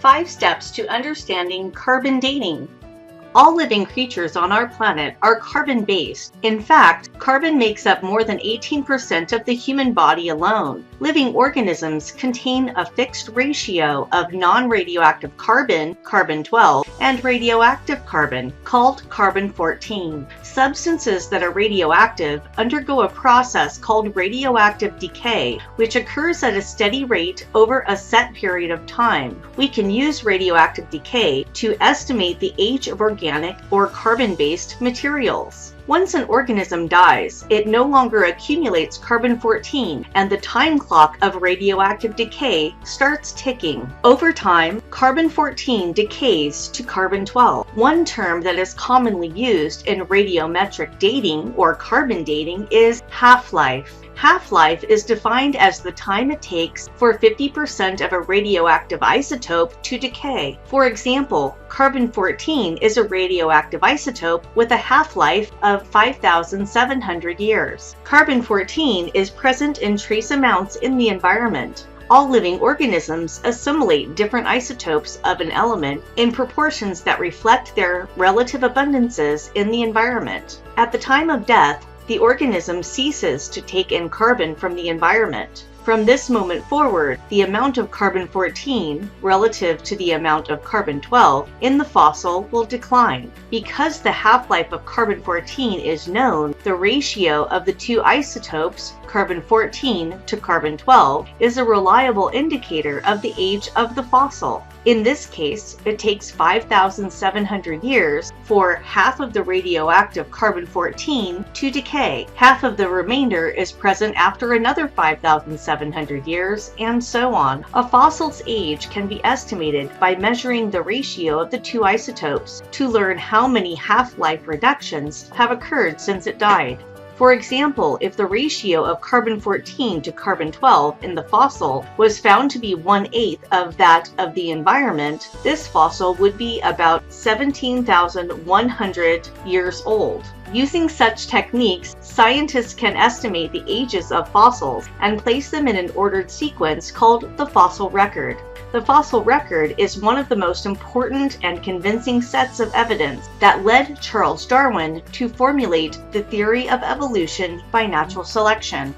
5 steps to understanding carbon dating. All living creatures on our planet are carbon-based. In fact, carbon makes up more than 18% of the human body alone. Living organisms contain a fixed ratio of non-radioactive carbon, carbon-12, and radioactive carbon, called carbon-14. Substances that are radioactive undergo a process called radioactive decay, which occurs at a steady rate over a set period of time. We can use radioactive decay to estimate the age of organic or carbon-based materials. Once an organism dies, it no longer accumulates carbon-14, and the time clock of radioactive decay starts ticking. Over time, carbon-14 decays to carbon-12. One term that is commonly used in radiometric dating or carbon dating is half-life. Half-life is defined as the time it takes for 50% of a radioactive isotope to decay. For example, carbon-14 is a radioactive isotope with a half-life of 5,700 years. Carbon-14 is present in trace amounts in the environment. All living organisms assimilate different isotopes of an element in proportions that reflect their relative abundances in the environment. At the time of death, the organism ceases to take in carbon from the environment. From this moment forward, the amount of carbon-14 relative to the amount of carbon-12 in the fossil will decline. Because the half-life of carbon-14 is known, the ratio of the two isotopes, carbon-14 to carbon-12, is a reliable indicator of the age of the fossil. In this case, it takes 5,700 years for half of the radioactive carbon-14 to decay. Half of the remainder is present after another 5,700 years, and so on. A fossil's age can be estimated by measuring the ratio of the two isotopes to learn how many half-life reductions have occurred since it died. For example, if the ratio of carbon-14 to carbon-12 in the fossil was found to be 1/8 of that of the environment, this fossil would be about 17,100 years old. Using such techniques, scientists can estimate the ages of fossils and place them in an ordered sequence called the fossil record. The fossil record is one of the most important and convincing sets of evidence that led Charles Darwin to formulate the theory of evolution by natural selection.